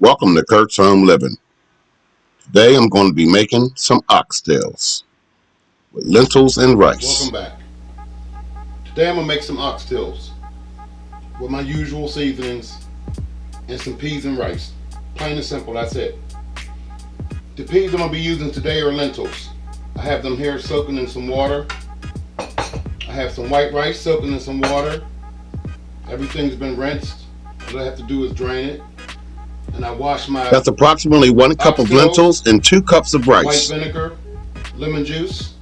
Welcome to Kurt's Home Living. Today I'm going to be making some oxtails with lentils and rice. Welcome back. Today I'm going to make some oxtails with my usual seasonings and some peas and rice. Plain and simple, that's it. The peas I'm going to be using today are lentils. I have them here soaking in some water. I have some white rice soaking in some water. Everything's been rinsed. All I have to do is drain it. And I wash my That's approximately 1 cup of lentils and 2 cups of rice. White vinegar, lemon juice.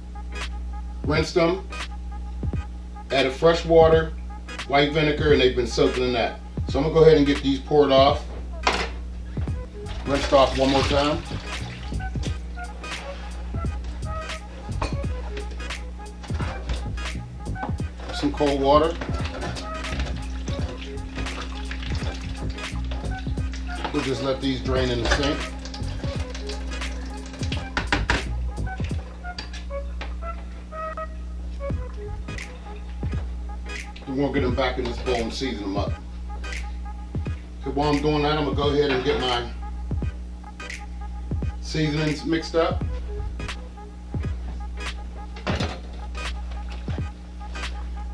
Rinsed them. Added fresh water, white vinegar, and they've been soaking in that. So I'm going to go ahead and get these poured off. Rinsed off one more time. Some cold water. We'll just let these drain in the sink. We're going to get them back in this bowl and season them up. So while I'm doing that, I'm going to go ahead and get my seasonings mixed up.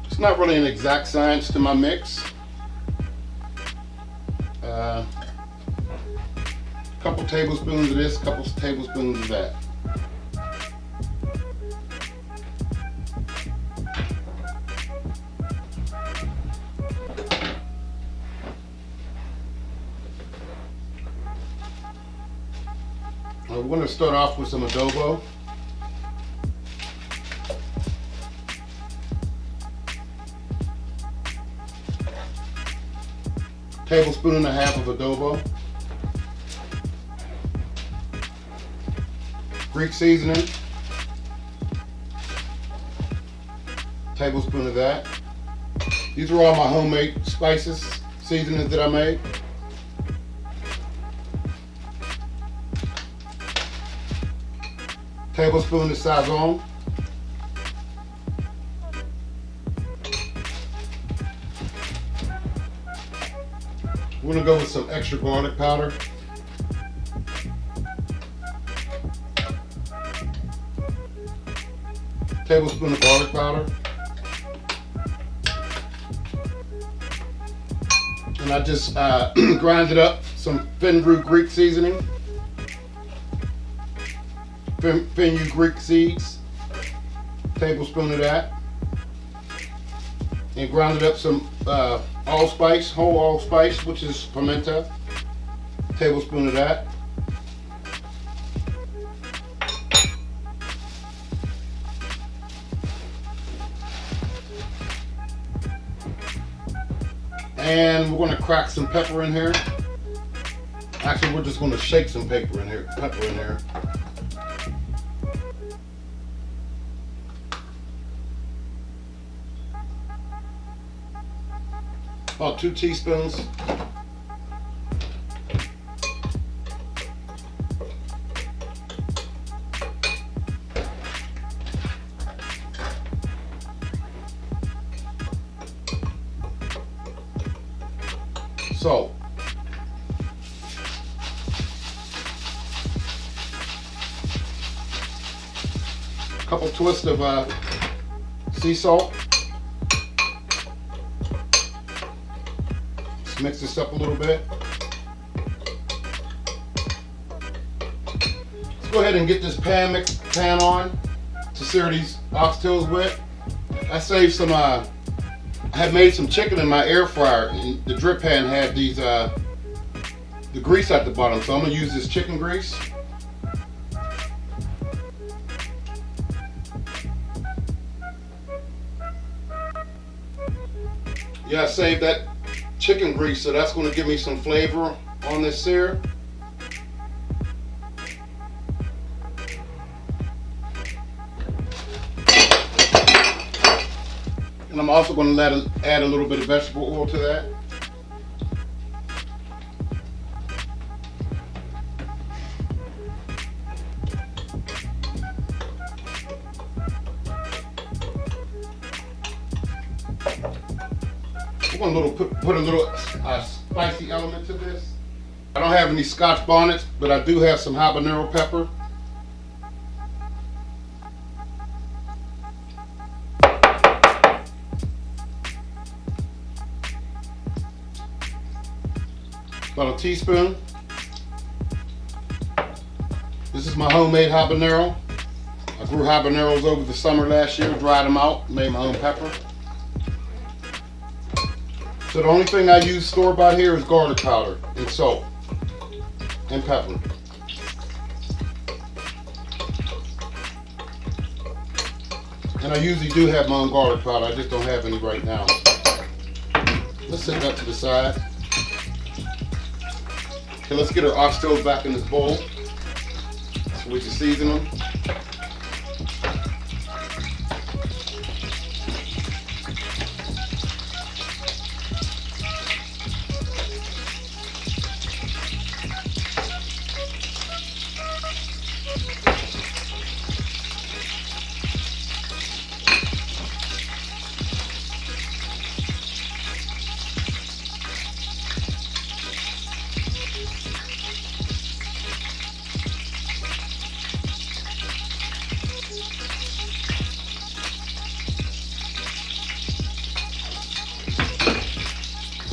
It's not really an exact science to my mix. Couple tablespoons of this, couple tablespoons of that. We're going to start off with some adobo. Tablespoon and a half of adobo. Greek seasoning. Tablespoon of that. These are all my homemade spices, seasonings that I made. Tablespoon of sazon. We're gonna go with some extra garlic powder. Tablespoon of garlic powder. And I just grinded up some Fenru Greek seasoning. Fenru Greek seeds. Tablespoon of that. And grounded up some allspice, whole allspice, which is pimenta. Tablespoon of that. And we're going to crack some pepper in here. Actually, we're just going to shake some pepper in here. About 2 teaspoons. Salt. A couple twists of sea salt. Let's mix this up a little bit. Let's go ahead and get this pan on to sear these oxtails with. I saved some I had made some chicken in my air fryer, and the drip pan had these the grease at the bottom, so I'm gonna use this chicken grease. Yeah, I saved that chicken grease, so that's gonna give me some flavor on this sear. And I'm also going to add a little bit of vegetable oil to that. We're going to put a little spicy element to this. I don't have any Scotch bonnets, but I do have some habanero pepper. About a teaspoon. This is my homemade habanero. I grew habaneros over the summer last year, dried them out, made my own pepper. So the only thing I use store-bought here is garlic powder and salt and pepper. And I usually do have my own garlic powder, I just don't have any right now. Let's set that to the side. Okay, let's get our oxtails back in this bowl so we can season them.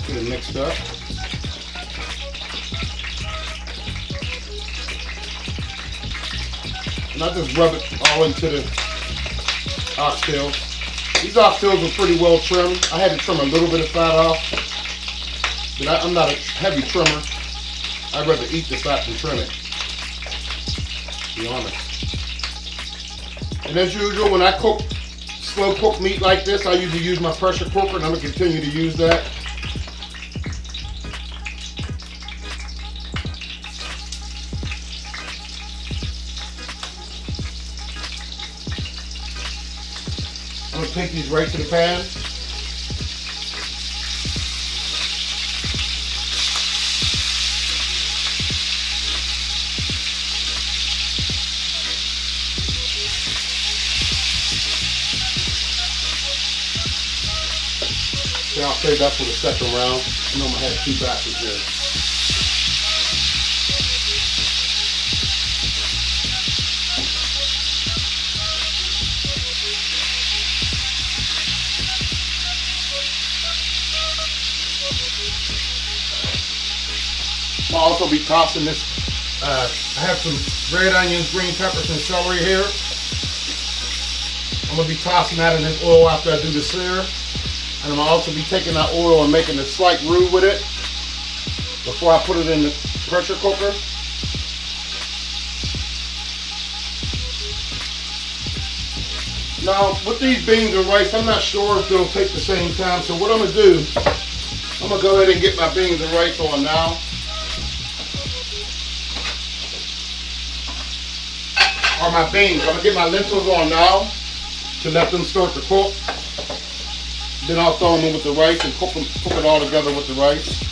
Get it mixed up. And I just rub it all into the oxtails. These oxtails are pretty well trimmed. I had to trim a little bit of fat off, but I'm not a heavy trimmer. I'd rather eat the fat than trim it, to be honest. And as usual, when I cook slow cook meat like this, I usually use my pressure cooker, and I'm going to continue to use that. I'm going to take these right to the pan. So I'll save that for the second round. I know I'm going to have two batches here. I'll also be tossing this. I have some red onions, green peppers, and celery here. I'm going to be tossing that in this oil after I do the sear. And I'm going to also be taking that oil and making a slight roux with it before I put it in the pressure cooker. Now, with these beans and rice, I'm not sure if they'll take the same time. So what I'm going to do, I'm going to go ahead and get my beans and rice on now. Or my beans. I'm going to get my lentils on now to let them start to cook. Then I'll throw them in with the rice and cook it all together with the rice.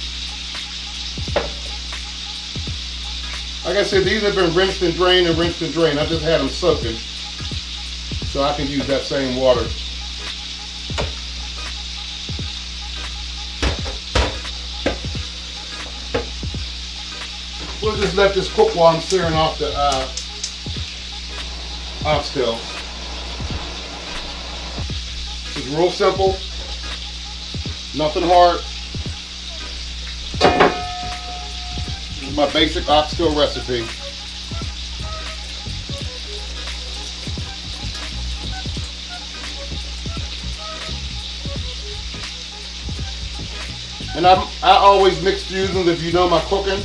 Like I said, these have been rinsed and drained and rinsed and drained. I just had them soaking, so I can use that same water. We'll just let this cook while I'm searing off the oxtail. It's real simple, nothing hard. This is my basic oxtail recipe. And I always mix fusions. If you know my cooking,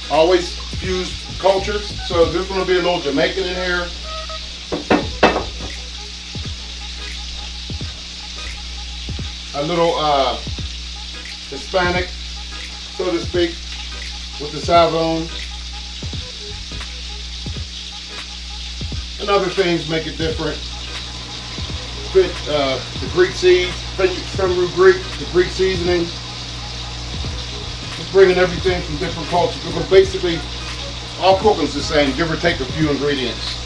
I always fuse cultures. So there's going to be a little Jamaican in here. A little Hispanic, so to speak, with the Savon. And other things make it different. The Greek seeds, Fenru Greek, the Greek seasoning. Just bringing everything from different cultures. Because basically, all cooking's the same, give or take a few ingredients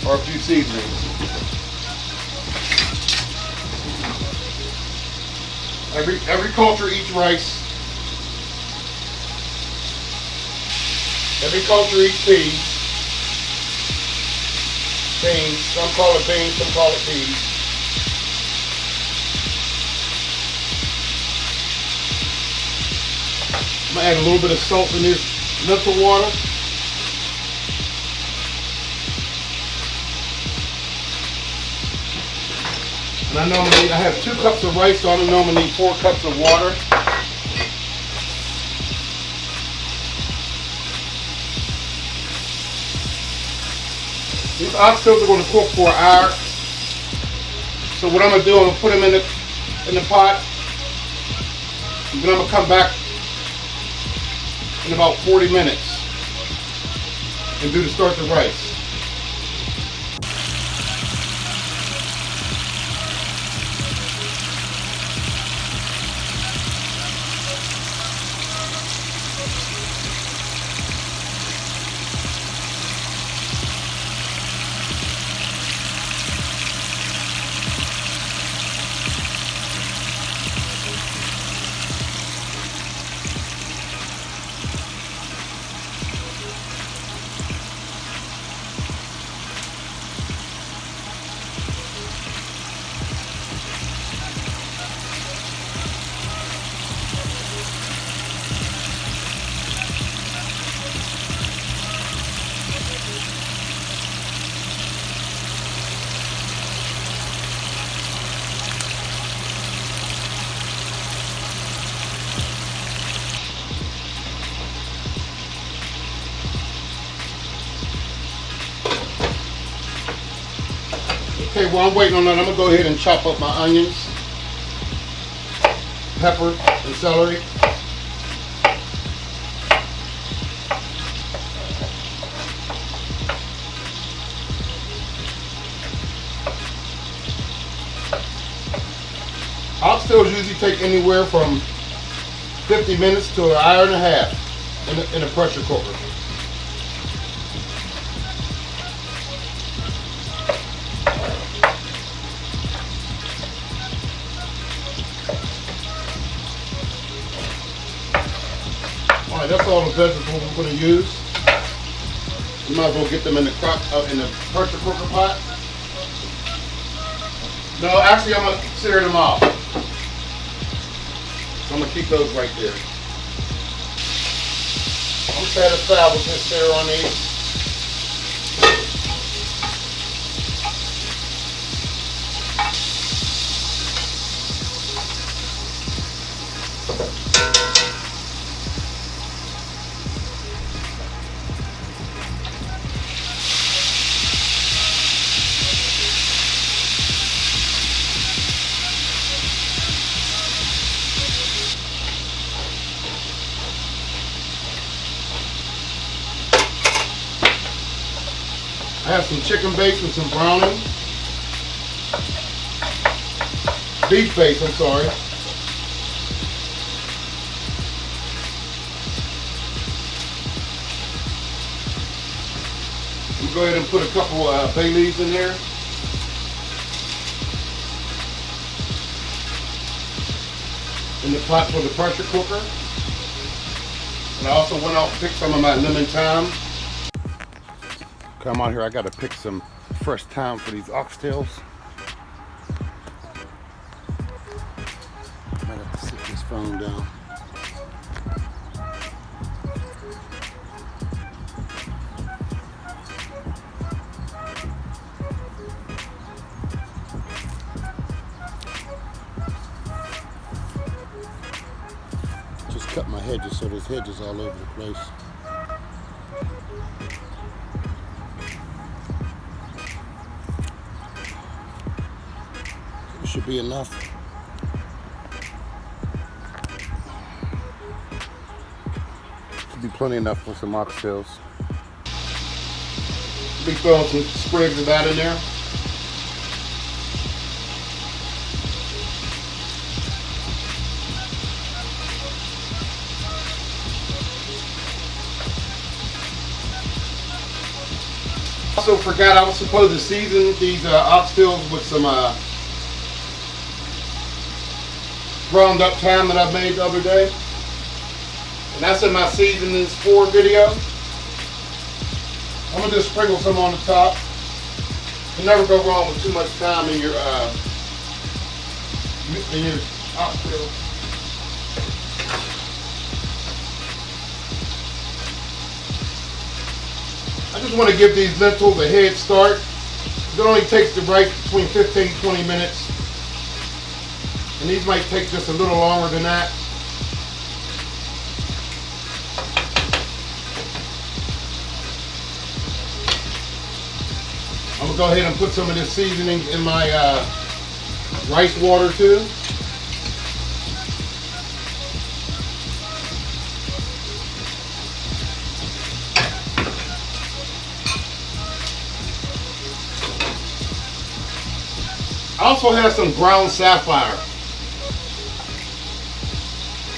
or a few seasonings. Every culture eats rice. Every culture eats peas. Beans. Some call it beans, some call it peas. I'm going to add a little bit of salt in this lentil water. And I have 2 cups of rice, so I normally need 4 cups of water. These oxtails are going to cook for an hour. So what I'm going to do, I'm going to put them in the pot. And then I'm going to come back in about 40 minutes and start the rice. Okay, while I'm waiting on that, I'm going to go ahead and chop up my onions, pepper, and celery. Oxtails usually take anywhere from 50 minutes to an hour and a half in a pressure cooker. Alright, that's all the vegetables we're going to use. You might as well get them in the pressure cooker pot. No, actually I'm going to sear them off. I'm going to keep those right there. I'm satisfied with this sear on these. I have some chicken base and some browning. Beef base, I'm sorry. We'll go ahead and put a couple bay leaves in there. In the pot for the pressure cooker. And I also went out and picked some of my lemon thyme. Come out here, I gotta pick some fresh thyme for these oxtails. I might have to sit this phone down. Just cut my hedges so there's hedges all over the place. Should be enough. Should be plenty enough for some oxtails. Be throwing some sprigs of that in there. Also forgot I was supposed to season these oxtails with some ground up thyme that I made the other day. And that's in my seasonings 4 video. I'm gonna just sprinkle some on the top. You never go wrong with too much thyme in your oxtail. I just want to give these lentils a head start. It only takes the rice between 15 and 20 minutes. And these might take just a little longer than that. I'm gonna go ahead and put some of this seasoning in my rice water too. I also have some ground safflower.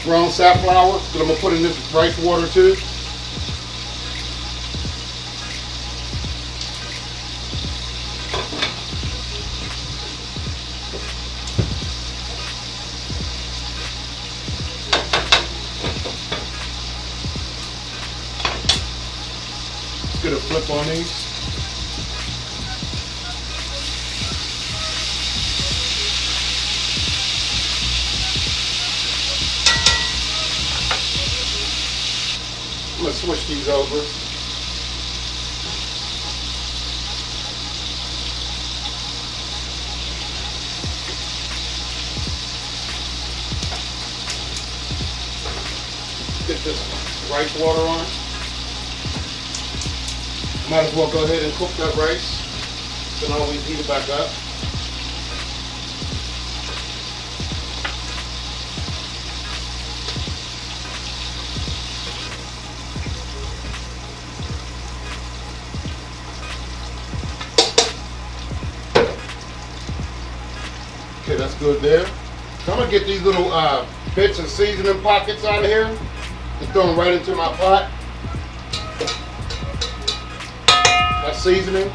Ground safflower that I'm gonna put in this rice water too. Let's get a flip on these. I'm gonna switch these over. Get this rice water on. Might as well go ahead and cook that rice. Then always heat it back up. Okay, that's good there. So I'm gonna get these little bits of seasoning pockets out of here and throw them right into my pot. That's seasoning.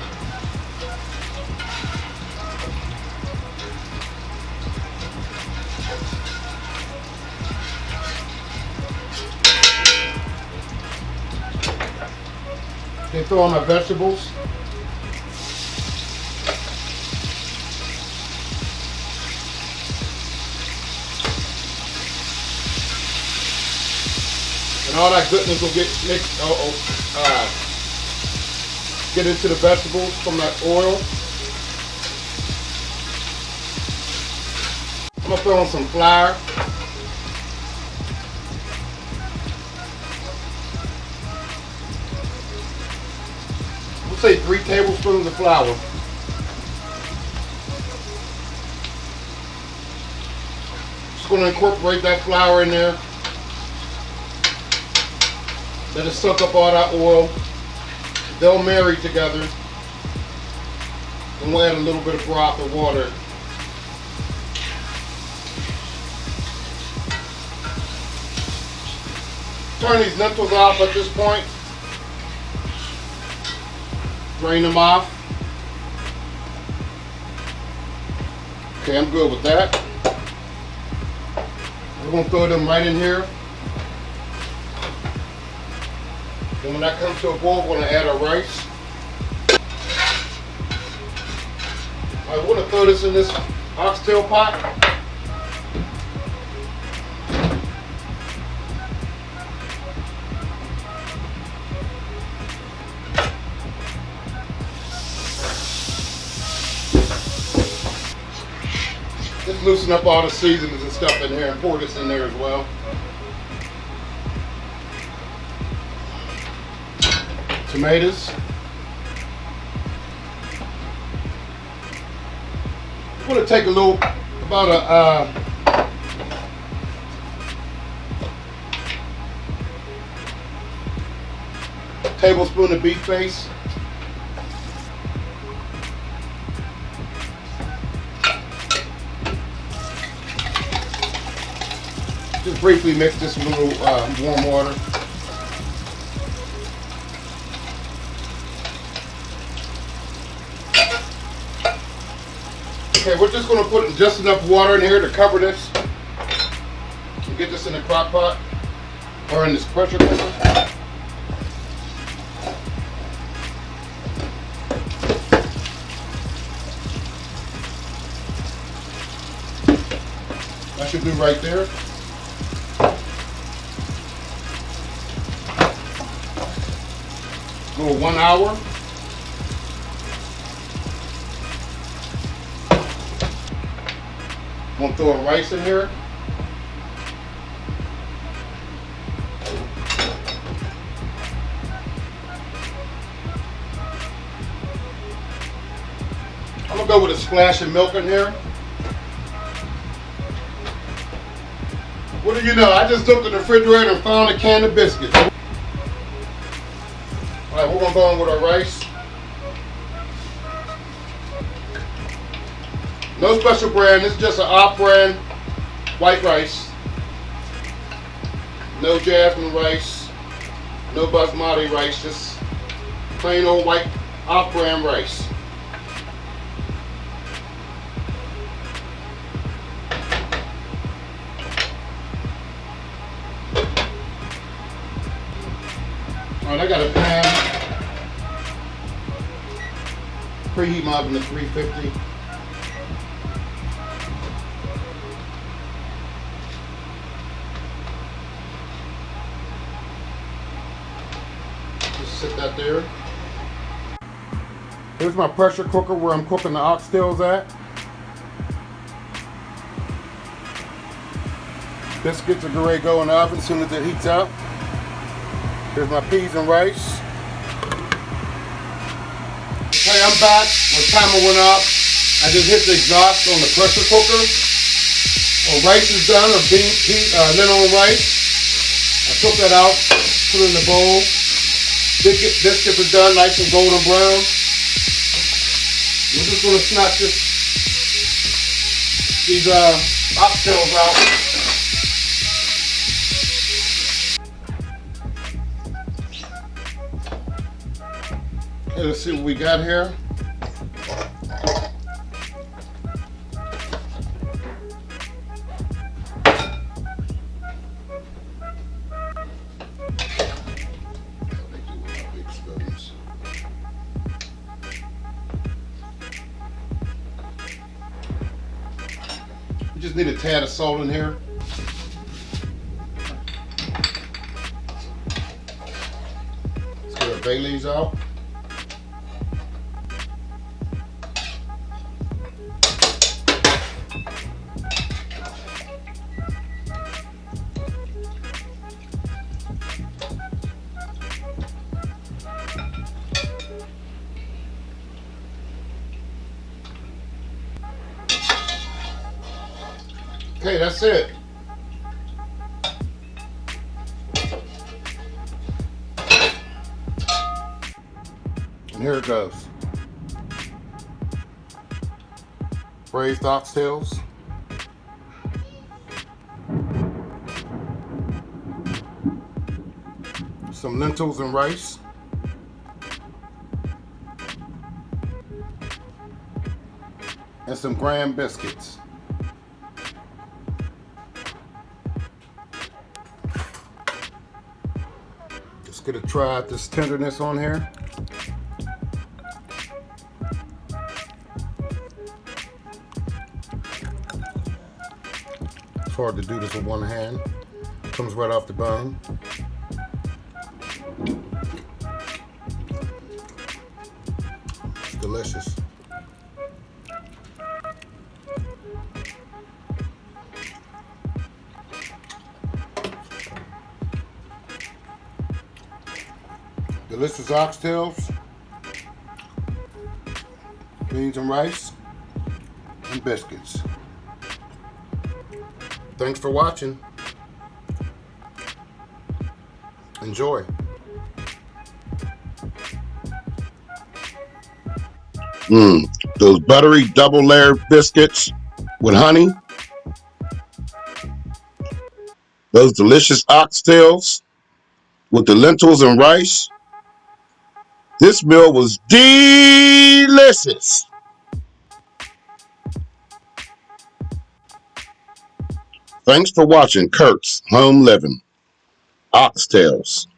Then throw in my vegetables. And all that goodness will get mixed, get into the vegetables from that oil. I'm gonna throw in some flour. We'll say 3 tablespoons of flour. Just gonna incorporate that flour in there. Let it suck up all that oil. They'll marry together. And we'll add a little bit of broth or water. Turn these lentils off at this point. Drain them off. Okay, I'm good with that. We're going to throw them right in here. And when that comes to a boil, we're going to add our rice. Alright, we're going to throw this in this oxtail pot. Just loosen up all the seasonings and stuff in here and pour this in there as well. Tomatoes. I'm going to take a little, about a tablespoon of beef base. Just briefly mix this with a little warm water. Okay, we're just going to put just enough water in here to cover this and get this in the crock pot or in this pressure cooker. should do right there. Go 1 hour. I'm gonna throw a rice in here. I'm gonna go with a splash of milk in here. What do you know? I just looked in the refrigerator and found a can of biscuits. Alright, we're gonna go in with our rice. No special brand, this is just an off brand white rice. No jasmine rice, no basmati rice, just plain old white off brand rice. Alright, I got a pan. Preheat my oven to 350. Just sit that there. Here's my pressure cooker where I'm cooking the oxtails at. Biscuits are ready to go in the oven as soon as it heats up. Here's my peas and rice. Okay, I'm back. My timer went off. I just hit the exhaust on the pressure cooker. When rice is done, or lentil rice, I took that out, put it in the bowl. Biscuits are done, nice and golden brown. We're just going to snap these oxtails out. Okay, let's see what we got here. We just need a tad of salt in here. Let's get our bay leaves out. Okay, that's it. And here it goes. Braised oxtails. Some lentils and rice. And some graham biscuits. Get a try at this tenderness on here. It's hard to do this with one hand. Comes right off the bone. It's delicious. Delicious oxtails, beans and rice, and biscuits. Thanks for watching. Enjoy. Those buttery double layered biscuits with honey. Those delicious oxtails with the lentils and rice. This meal was delicious. Thanks for watching Kurt's Home Living. Oxtails.